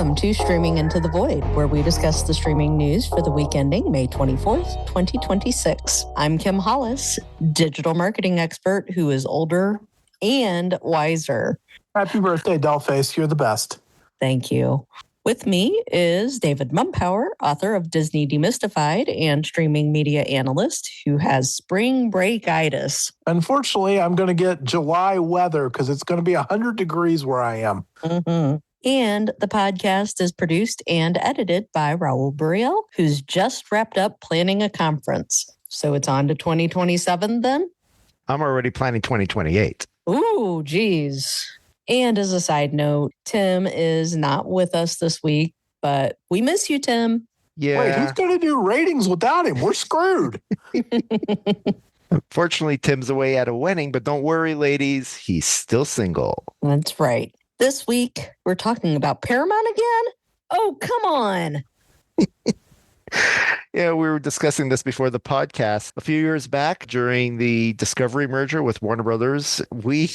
Welcome to Streaming Into the Void, where we discuss the streaming news for the week ending May 24th, 2026. I'm Kim Hollis, digital marketing expert who is older and wiser. Happy birthday, Dollface. You're the best. Thank you. With me is David Mumpower, author of Disney Demystified and streaming media analyst who has spring break-itis. Unfortunately, I'm going to get July weather because it's going to be 100 degrees where I am. Mm-hmm. And the podcast is produced and edited by Raul Buriel, who's just wrapped up planning a conference. So it's on to 2027 then? I'm already planning 2028. Ooh, geez. And as a side note, Tim is not with us this week, but we miss you, Tim. Yeah. Wait, who's going to do ratings without him? We're screwed. Unfortunately, Tim's away at a wedding, but don't worry, ladies. He's still single. That's right. This week, we're talking about Paramount again? Oh, come on. Yeah, we were discussing this before the podcast. A few years back during the Discovery merger with Warner Brothers, we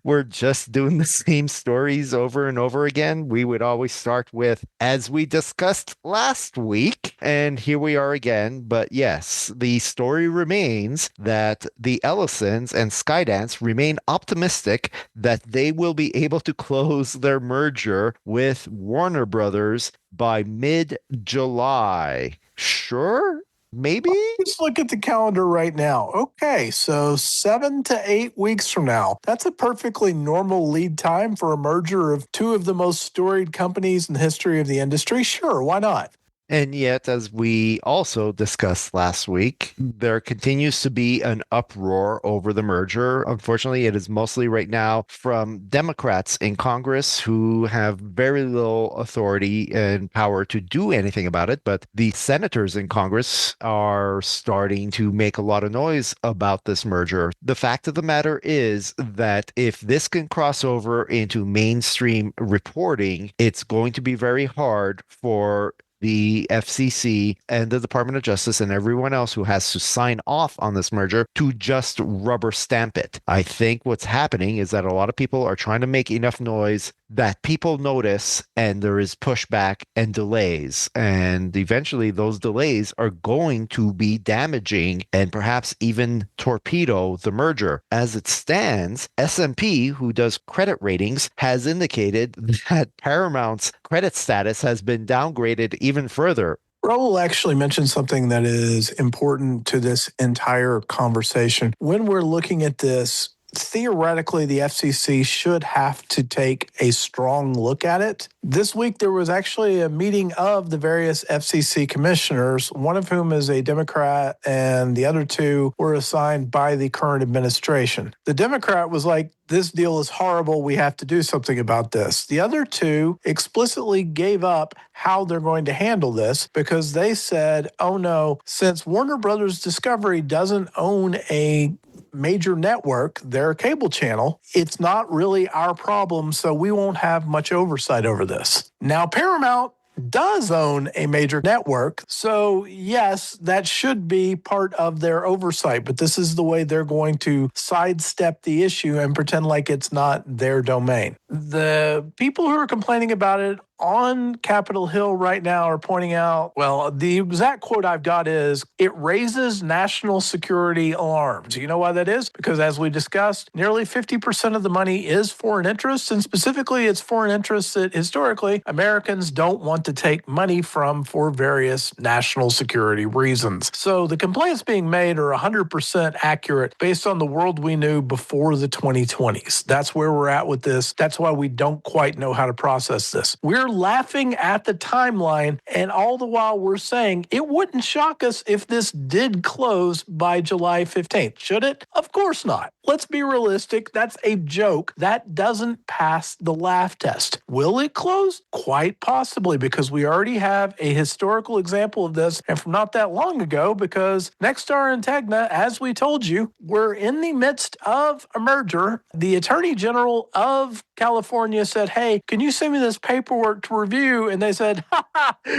were just doing the same stories over and over again. We would always start with, as we discussed last week, and here we are again. But yes, the story remains that the Ellisons and Skydance remain optimistic that they will be able to close their merger with Warner Brothers by mid-July. Sure? Maybe? Let's look at the calendar right now. Okay, so 7 to 8 weeks from now. That's a perfectly normal lead time for a merger of two of the most storied companies in the history of the industry. Sure, why not? And yet, as we also discussed last week, there continues to be an uproar over the merger. Unfortunately, it is mostly right now from Democrats in Congress who have very little authority and power to do anything about it. But the senators in Congress are starting to make a lot of noise about this merger. The fact of the matter is that if this can cross over into mainstream reporting, it's going to be very hard for the FCC and the Department of Justice and everyone else who has to sign off on this merger to just rubber stamp it. I think what's happening is that a lot of people are trying to make enough noise that people notice, and there is pushback and delays. And eventually those delays are going to be damaging and perhaps even torpedo the merger. As it stands, S&P, who does credit ratings, has indicated that Paramount's credit status has been downgraded even further. Raul actually mentioned something that is important to this entire conversation. When we're looking at this, theoretically, the FCC should have to take a strong look at it. This week, there was actually a meeting of the various FCC commissioners, one of whom is a Democrat, and the other two were assigned by the current administration. The Democrat was like, this deal is horrible. We have to do something about this. The other two explicitly gave up how they're going to handle this because they said, oh no, since Warner Brothers Discovery doesn't own a major network, their cable channel, it's not really our problem, so we won't have much oversight over this. Now, Paramount does own a major network, so yes, that should be part of their oversight, but this is the way they're going to sidestep the issue and pretend like it's not their domain. The people who are complaining about it on Capitol Hill right now are pointing out, well, the exact quote I've got is, it raises national security alarms. You know why that is? Because as we discussed, nearly 50% of the money is foreign interests, and specifically it's foreign interests that historically Americans don't want to take money from for various national security reasons. So the complaints being made are 100% accurate based on the world we knew before the 2020s. That's where we're at with this. That's why we don't quite know how to process this. We're laughing at the timeline, and all the while we're saying it wouldn't shock us if this did close by July 15th. Should it? Of course not. Let's be realistic. That's a joke. That doesn't pass the laugh test. Will it close? Quite possibly, because we already have a historical example of this, and from not that long ago, because Nexstar and Tegna, as we told you, were in the midst of a merger. The Attorney General of California said, hey, can you send me this paperwork to review? And they said,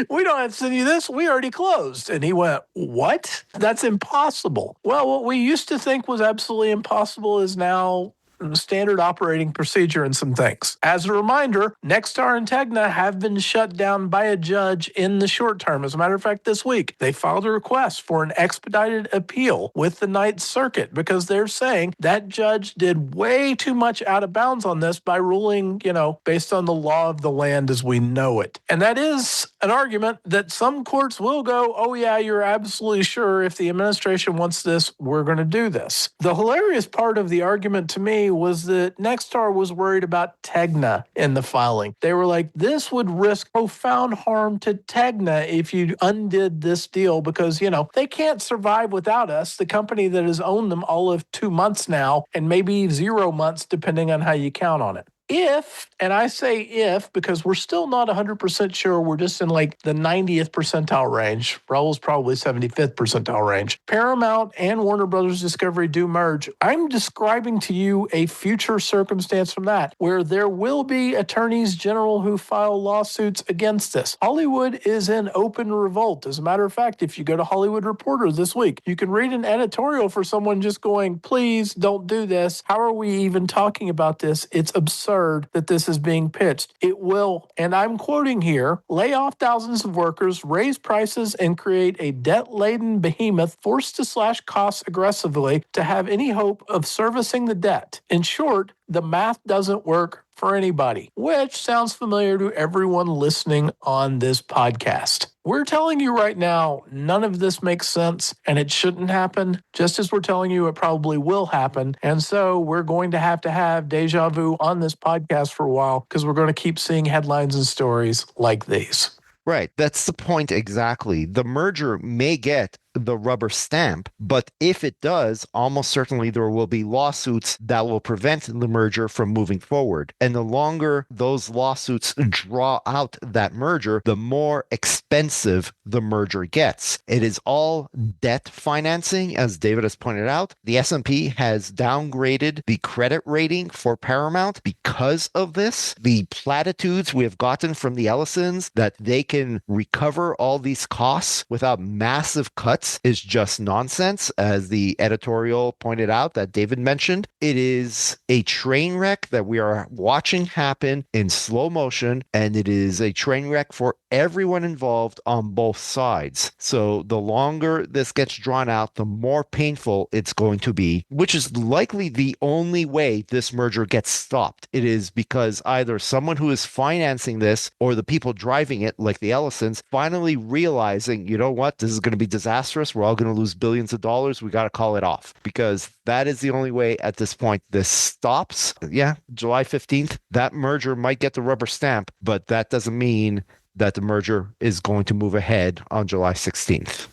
we don't have to send you this. We already closed. And he went, what? That's impossible. Well, what we used to think was absolutely impossible is now standard operating procedure in some things. As a reminder, Nexstar and Tegna have been shut down by a judge in the short term. As a matter of fact, this week, they filed a request for an expedited appeal with the Ninth Circuit because they're saying that judge did way too much out of bounds on this by ruling, based on the law of the land as we know it. And that is an argument that some courts will go, oh yeah, you're absolutely sure if the administration wants this, we're going to do this. The hilarious part of the argument to me was that Nexstar was worried about Tegna in the filing. They were like, this would risk profound harm to Tegna if you undid this deal because, they can't survive without us, the company that has owned them all of 2 months now and maybe 0 months depending on how you count on it. If, and I say if, because we're still not 100% sure, we're just in like the 90th percentile range. Raul's probably 75th percentile range. Paramount and Warner Brothers Discovery do merge. I'm describing to you a future circumstance from that where there will be attorneys general who file lawsuits against this. Hollywood is in open revolt. As a matter of fact, if you go to Hollywood Reporter this week, you can read an editorial for someone just going, please don't do this. How are we even talking about this? It's absurd that this is being pitched. It will, and I'm quoting here, lay off thousands of workers, raise prices, and create a debt-laden behemoth forced to slash costs aggressively to have any hope of servicing the debt. In short, the math doesn't work for anybody, which sounds familiar to everyone listening on this podcast. We're telling you right now, none of this makes sense and it shouldn't happen, just as we're telling you it probably will happen. And so we're going to have deja vu on this podcast for a while because we're going to keep seeing headlines and stories like these. Right. That's the point exactly. The merger may get the rubber stamp, but if it does, almost certainly there will be lawsuits that will prevent the merger from moving forward. And the longer those lawsuits draw out that merger, the more expensive the merger gets. It is all debt financing, as David has pointed out. The S&P has downgraded the credit rating for Paramount because of this. The platitudes we have gotten from the Ellisons that they can recover all these costs without massive cuts is just nonsense, as the editorial pointed out that David mentioned. It is a train wreck that we are watching happen in slow motion, and it is a train wreck for everyone involved on both sides. So the longer this gets drawn out, the more painful it's going to be, which is likely the only way this merger gets stopped. It is because either someone who is financing this or the people driving it, like the Ellisons, finally realizing, you know what, this is going to be disastrous. We're all going to lose billions of dollars. We got to call it off because that is the only way at this point this stops. Yeah, July 15th, that merger might get the rubber stamp, but that doesn't mean that the merger is going to move ahead on July 16th.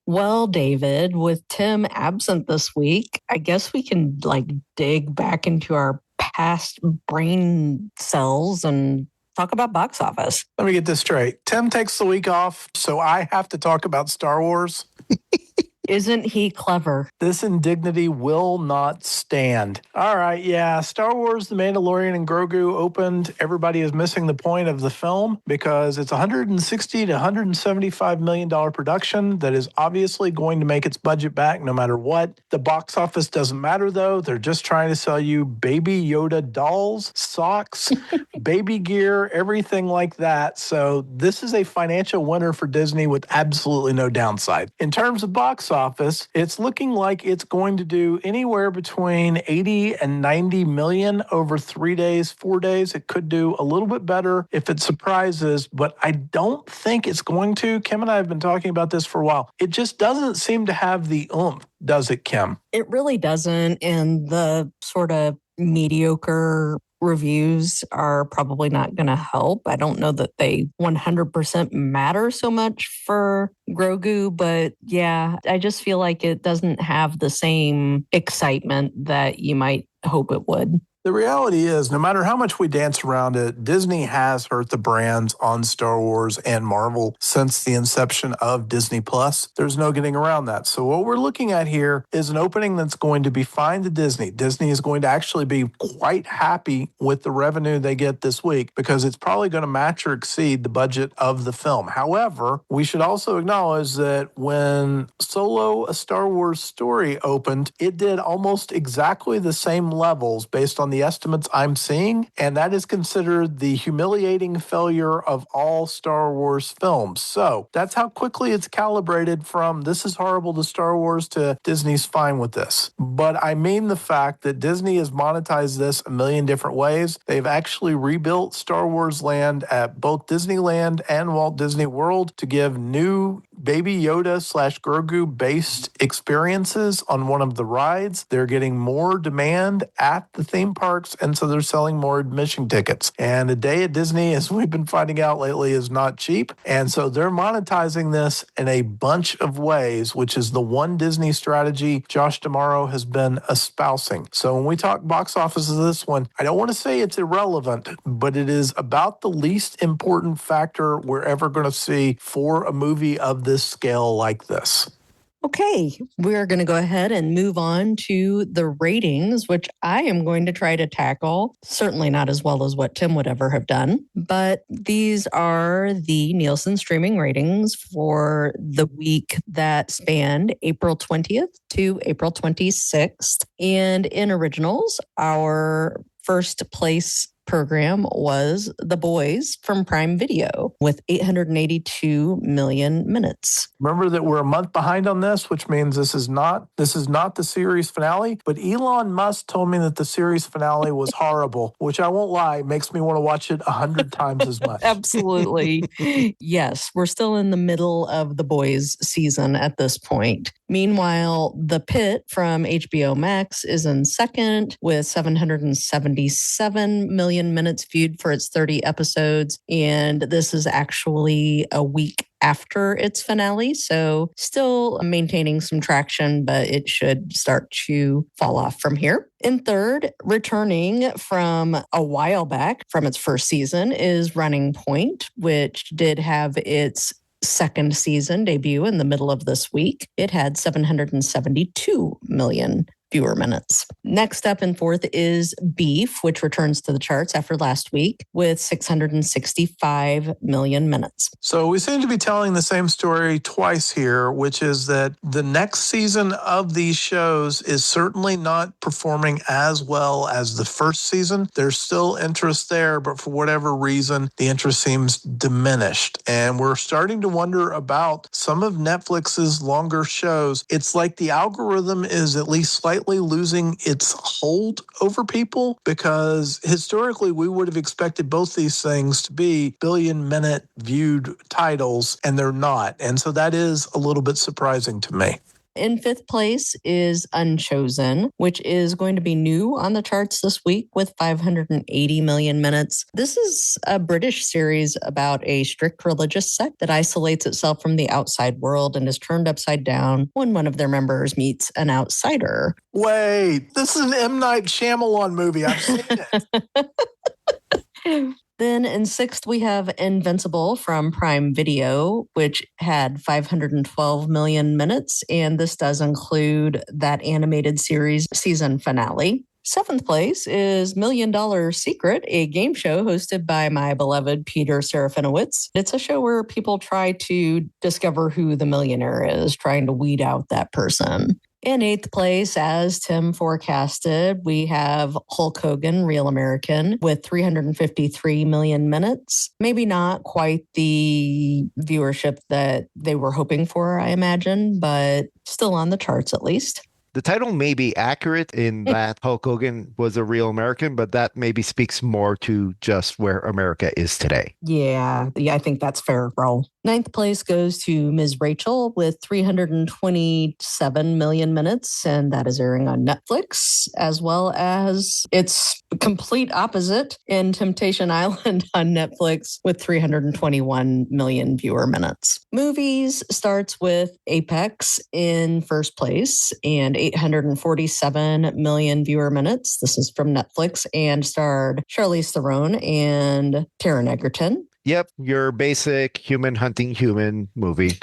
Well, David, with Tim absent this week, I guess we can dig back into our past brain cells and talk about box office. Let me get this straight. Tim takes the week off, so I have to talk about Star Wars. Isn't he clever? This indignity will not stand. All right, yeah, Star Wars, The Mandalorian, and Grogu opened. Everybody is missing the point of the film because it's $160 to $175 million production that is obviously going to make its budget back no matter what. The box office doesn't matter, though. They're just trying to sell you Baby Yoda dolls, socks, baby gear, everything like that. So this is a financial winner for Disney with absolutely no downside. In terms of box office, it's looking like it's going to do anywhere between 80 and 90 million over 3 days, 4 days. It could do a little bit better if it surprises, but I don't think it's going to. Kim and I have been talking about this for a while. It just doesn't seem to have the oomph, does it, Kim? It really doesn't, and the sort of mediocre reviews are probably not going to help. I don't know that they 100% matter so much for Grogu, but yeah, I just feel like it doesn't have the same excitement that you might hope it would. The reality is, no matter how much we dance around it, Disney has hurt the brands on Star Wars and Marvel since the inception of Disney Plus. There's no getting around that. So what we're looking at here is an opening that's going to be fine to Disney. Disney is going to actually be quite happy with the revenue they get this week because it's probably going to match or exceed the budget of the film. However, we should also acknowledge that when Solo: A Star Wars Story opened, it did almost exactly the same levels based on the estimates I'm seeing, and that is considered the humiliating failure of all Star Wars films. So that's how quickly it's calibrated from this is horrible to Star Wars to Disney's fine with this. But I mean the fact that Disney has monetized this a million different ways. They've actually rebuilt Star Wars Land at both Disneyland and Walt Disney World to give new Baby Yoda / Grogu based experiences on one of the rides. They're getting more demand at the theme parks, and so they're selling more admission tickets. And a day at Disney, as we've been finding out lately, is not cheap. And so they're monetizing this in a bunch of ways, which is the one Disney strategy Josh D'Amaro has been espousing. So when we talk box office of this one, I don't want to say it's irrelevant, but it is about the least important factor we're ever going to see for a movie of this scale like this. Okay, we're going to go ahead and move on to the ratings, which I am going to try to tackle. Certainly not as well as what Tim would ever have done, but these are the Nielsen streaming ratings for the week that spanned April 20th to April 26th. And in originals, our first place program was The Boys from Prime Video with 882 million minutes. Remember that we're a month behind on this, which means this is not the series finale, but Elon Musk told me that the series finale was horrible, which I won't lie, makes me want to watch it 100 times as much. Absolutely. Yes, we're still in the middle of The Boys season at this point. Meanwhile, The Pit from HBO Max is in second with 777 million minutes viewed for its 30 episodes. And this is actually a week after its finale. So still maintaining some traction, but it should start to fall off from here. In third, returning from a while back from its first season is Running Point, which did have its second season debut in the middle of this week. It had 772 million viewer minutes. Next up in fourth is Beef, which returns to the charts after last week with 665 million minutes. So we seem to be telling the same story twice here, which is that the next season of these shows is certainly not performing as well as the first season. There's still interest there, but for whatever reason, the interest seems diminished. And we're starting to wonder about some of Netflix's longer shows. It's like the algorithm is at least slightly losing its hold over people, because historically we would have expected both these things to be billion-minute viewed titles, and they're not. And so that is a little bit surprising to me. In fifth place is Unchosen, which is going to be new on the charts this week with 580 million minutes. This is a British series about a strict religious sect that isolates itself from the outside world and is turned upside down when one of their members meets an outsider. Wait, this is an M. Night Shyamalan movie. I've seen it. Then in sixth, we have Invincible from Prime Video, which had 512 million minutes. And this does include that animated series season finale. Seventh place is $1 Million Secret, a game show hosted by my beloved Peter Serafinowicz. It's a show where people try to discover who the millionaire is, trying to weed out that person. In eighth place, as Tim forecasted, we have Hulk Hogan, Real American, with 353 million minutes. Maybe not quite the viewership that they were hoping for, I imagine, but still on the charts at least. The title may be accurate in that Hulk Hogan was a real American, but that maybe speaks more to just where America is today. Yeah, I think that's fair, bro. Ninth place goes to Ms. Rachel with 327 million minutes, and that is airing on Netflix, as well as its complete opposite in Temptation Island on Netflix with 321 million viewer minutes. Movies starts with Apex in first place and 847 million viewer minutes. This is from Netflix and starred Charlize Theron and Taron Egerton. Yep, your basic human hunting human movie.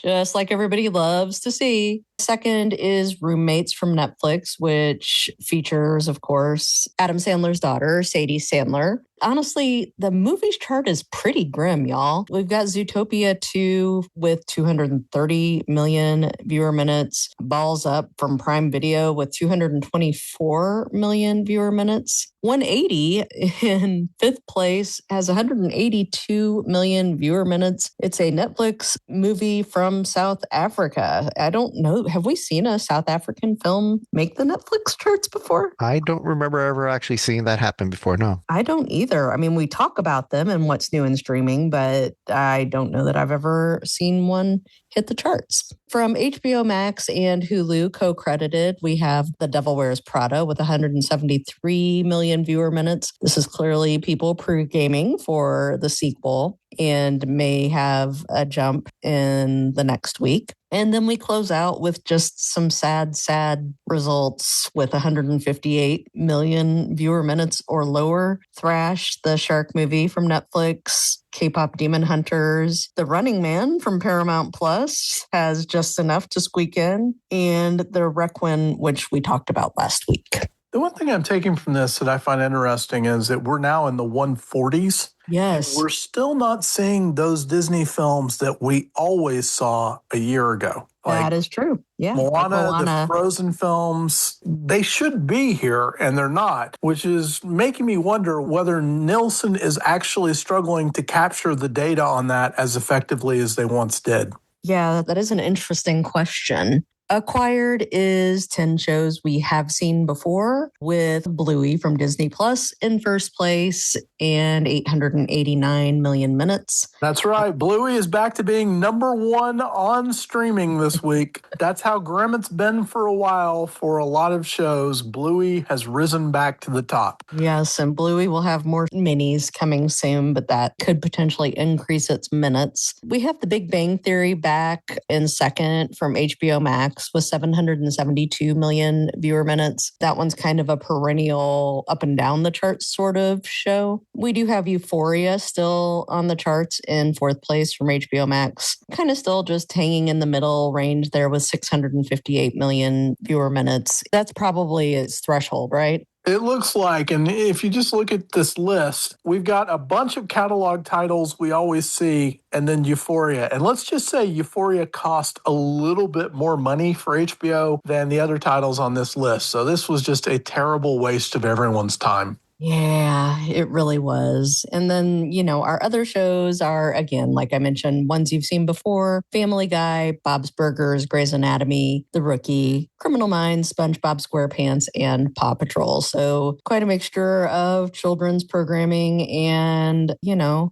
Just like everybody loves to see. Second is Roommates from Netflix, which features, of course, Adam Sandler's daughter, Sadie Sandler. Honestly, the movies chart is pretty grim, y'all. We've got Zootopia 2 with 230 million viewer minutes. Balls Up from Prime Video with 224 million viewer minutes. 180 in fifth place has 182 million viewer minutes. It's a Netflix movie from South Africa. I don't know. Have we seen a South African film make the Netflix charts before? I don't remember ever actually seeing that happen before, no. I don't either. I mean, we talk about them and what's new in streaming, but I don't know that I've ever seen one hit the charts. From HBO Max and Hulu co-credited, we have The Devil Wears Prada with 173 million viewer minutes. This is clearly people pre-gaming for the sequel and may have a jump in the next week. And then we close out with just some sad results with 158 million viewer minutes or lower. Thrash, the shark movie from Netflix, K-pop Demon Hunters, The Running Man from Paramount Plus has just enough to squeak in, and The Requiem, which we talked about last week. The one thing I'm taking from this that I find interesting is that we're now in the 140s. Yes. We're still not seeing those Disney films that we always saw a year ago. That is true. Yeah. Moana, the Frozen films, they should be here and they're not, which is making me wonder whether Nielsen is actually struggling to capture the data on that as effectively as they once did. Yeah, that is an interesting question. Acquired is 10 shows we have seen before, with Bluey from Disney Plus in first place and 889 million minutes. That's right. Bluey is back to being number one on streaming this week. That's how grim it's been for a while for a lot of shows. Bluey has risen back to the top. Yes, and Bluey will have more minis coming soon, but that could potentially increase its minutes. We have The Big Bang Theory back in second from HBO Max with 772 million viewer minutes. That one's kind of a perennial up and down the charts sort of show. We do have Euphoria still on the charts in fourth place from HBO Max. Kind of still just hanging in the middle range there with 658 million viewer minutes. That's probably its threshold, right? It looks like, and if you just look at this list, we've got a bunch of catalog titles we always see, and then Euphoria. And let's just say Euphoria cost a little bit more money for HBO than the other titles on this list. So this was just a terrible waste of everyone's time. Yeah, it really was. And then, our other shows are, again, like I mentioned, ones you've seen before: Family Guy, Bob's Burgers, Grey's Anatomy, The Rookie, Criminal Minds, SpongeBob SquarePants, and Paw Patrol. So quite a mixture of children's programming and,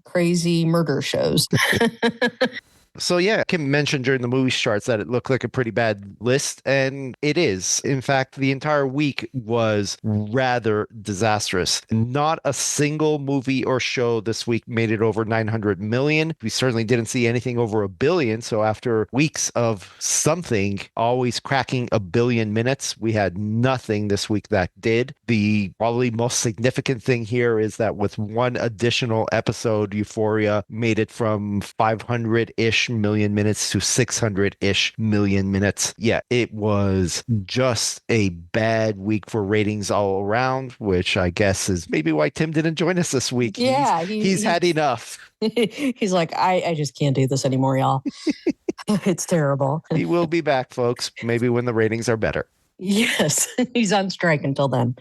crazy murder shows. So yeah, Kim mentioned during the movie charts that it looked like a pretty bad list, and it is. In fact, the entire week was rather disastrous. Not a single movie or show this week made it over 900 million. We certainly didn't see anything over 1 billion. So after weeks of something always cracking 1 billion minutes, we had nothing this week that did. The probably most significant thing here is that with one additional episode, Euphoria made it from 500-ish million minutes to 600-ish million minutes. Yeah, it was just a bad week for ratings all around, which I guess is maybe why Tim didn't join us this week. Yeah, he's had enough. He's like, I just can't do this anymore, y'all. It's terrible. He will be back, folks, maybe when the ratings are better. Yes, he's on strike until then.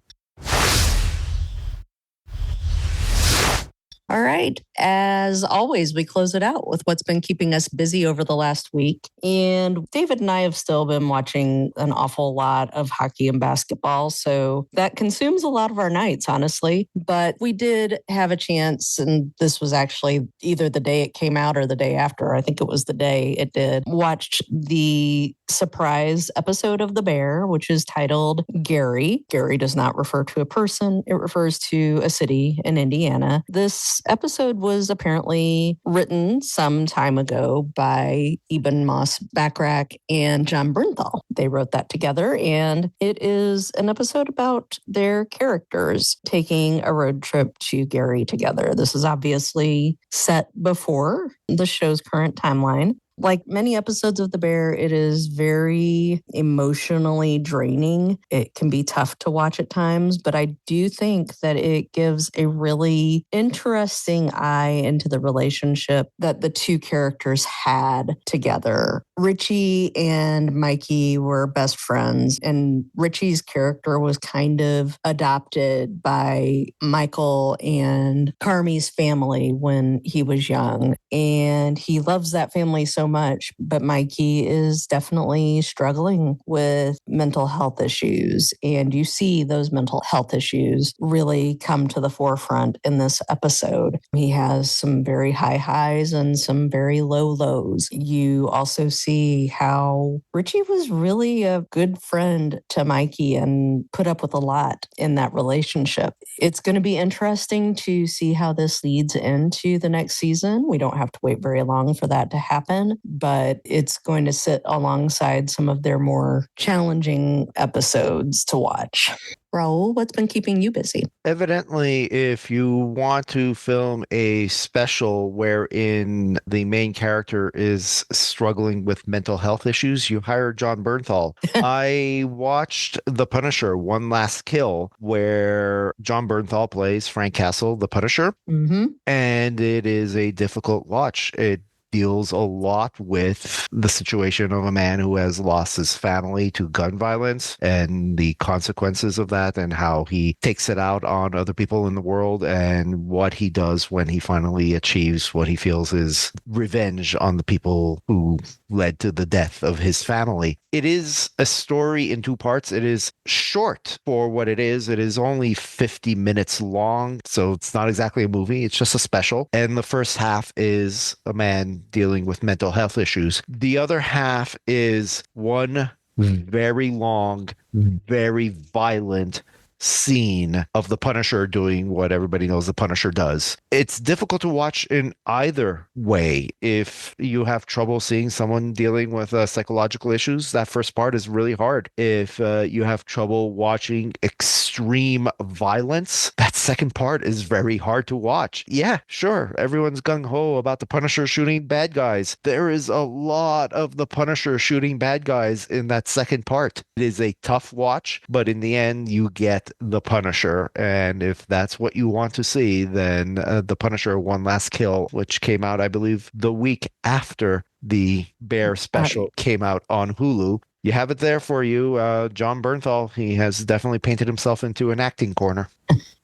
All right. As always, we close it out with what's been keeping us busy over the last week. And David and I have still been watching an awful lot of hockey and basketball. So that consumes a lot of our nights, honestly. But we did have a chance, and this was actually either the day it came out or the day after. I think it was the day it did. Watched the surprise episode of The Bear, which is titled Gary. Gary does not refer to a person. It refers to a city in Indiana. This episode was apparently written some time ago by Eben Moss-Backrack and John Bernthal. They wrote that together, and it is an episode about their characters taking a road trip to Gary together. This is obviously set before the show's current timeline. Like many episodes of The Bear, it is very emotionally draining. It can be tough to watch at times, but I do think that it gives a really interesting eye into the relationship that the two characters had together. Richie and Mikey were best friends, and Richie's character was kind of adopted by Michael and Carmi's family when he was young, and he loves that family so much, but Mikey is definitely struggling with mental health issues. And you see those mental health issues really come to the forefront in this episode. He has some very high highs and some very low lows. You also see how Richie was really a good friend to Mikey and put up with a lot in that relationship. It's going to be interesting to see how this leads into the next season. We don't have to wait very long for that to happen, but it's going to sit alongside some of their more challenging episodes to watch. Raul, what's been keeping you busy? Evidently, if you want to film a special wherein the main character is struggling with mental health issues, you hire John Bernthal. I watched The Punisher, One Last Kill, where John Bernthal plays Frank Castle, the Punisher. Mm-hmm. And it is a difficult watch. It deals a lot with the situation of a man who has lost his family to gun violence and the consequences of that, and how he takes it out on other people in the world, and what he does when he finally achieves what he feels is revenge on the people who led to the death of his family. It is a story in two parts. It is short for what it is. It is only 50 minutes long, so it's not exactly a movie. It's just a special. And the first half is a man dealing with mental health issues. The other half is one very long, very violent scene of the Punisher doing what everybody knows the Punisher does. It's difficult to watch in either way. If you have trouble seeing someone dealing with psychological issues, that first part is really hard. If you have trouble watching extreme violence, that second part is very hard to watch. Yeah, sure, everyone's gung-ho about the Punisher shooting bad guys. There is a lot of the Punisher shooting bad guys in that second part. It is a tough watch, but in the end, you get the Punisher. And if that's what you want to see, then the Punisher One Last Kill, which came out, I believe, the week after the Bear special came out on Hulu. You have it there for you. John Bernthal, he has definitely painted himself into an acting corner.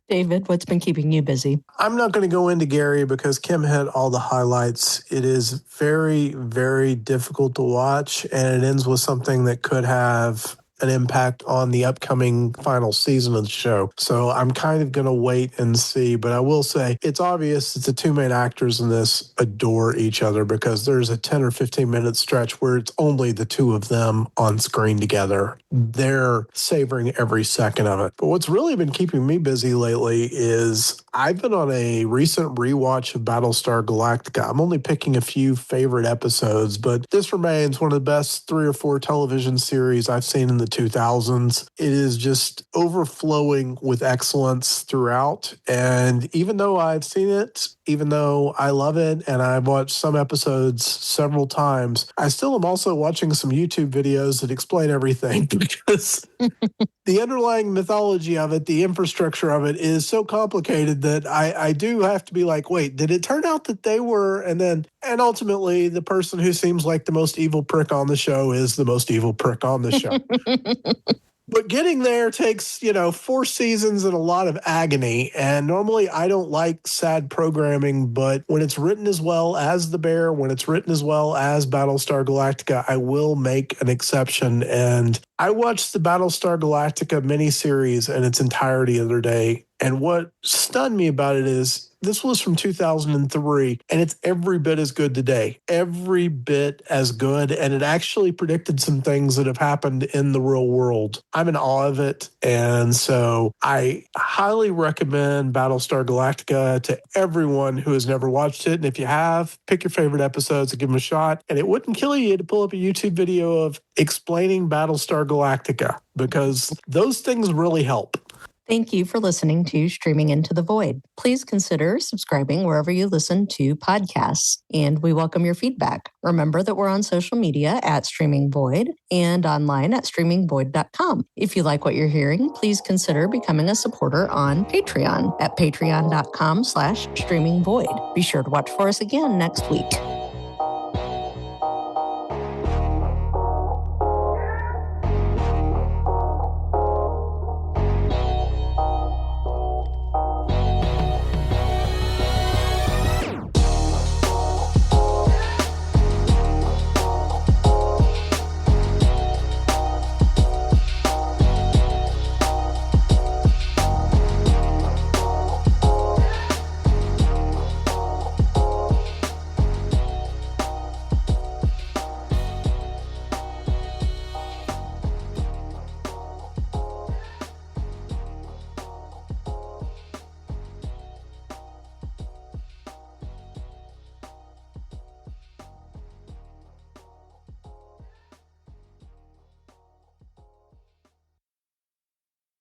David, what's been keeping you busy? I'm not going to go into Gary because Kim hit all the highlights. It is very, very difficult to watch, and it ends with something that could have an impact on the upcoming final season of the show. So I'm kind of going to wait and see. But I will say it's obvious that the two main actors in this adore each other, because there's a 10 or 15 minute stretch where it's only the two of them on screen together. They're savoring every second of it. But what's really been keeping me busy lately is I've been on a recent rewatch of Battlestar Galactica. I'm only picking a few favorite episodes, but this remains one of the best 3 or 4 television series I've seen in the 2000s. It is just overflowing with excellence throughout. And even though I've seen it, even though I love it, and I've watched some episodes several times, I still am also watching some YouTube videos that explain everything, because the underlying mythology of it, the infrastructure of it is so complicated that I do have to be like, wait, did it turn out that they were? And ultimately the person who seems like the most evil prick on the show is the most evil prick on the show. But getting there takes, 4 seasons and a lot of agony. And normally I don't like sad programming, but when it's written as well as The Bear, when it's written as well as Battlestar Galactica, I will make an exception. And I watched the Battlestar Galactica miniseries in its entirety the other day. And what stunned me about it is this was from 2003, and it's every bit as good today. Every bit as good. And it actually predicted some things that have happened in the real world. I'm in awe of it. And so I highly recommend Battlestar Galactica to everyone who has never watched it. And if you have, pick your favorite episodes and give them a shot. And it wouldn't kill you to pull up a YouTube video of explaining Battlestar Galactica, because those things really help. Thank you for listening to Streaming Into the Void. Please consider subscribing wherever you listen to podcasts, and we welcome your feedback. Remember that we're on social media at Streaming Void and online at streamingvoid.com. If you like what you're hearing, please consider becoming a supporter on Patreon at patreon.com/streamingvoid. Be sure to watch for us again next week.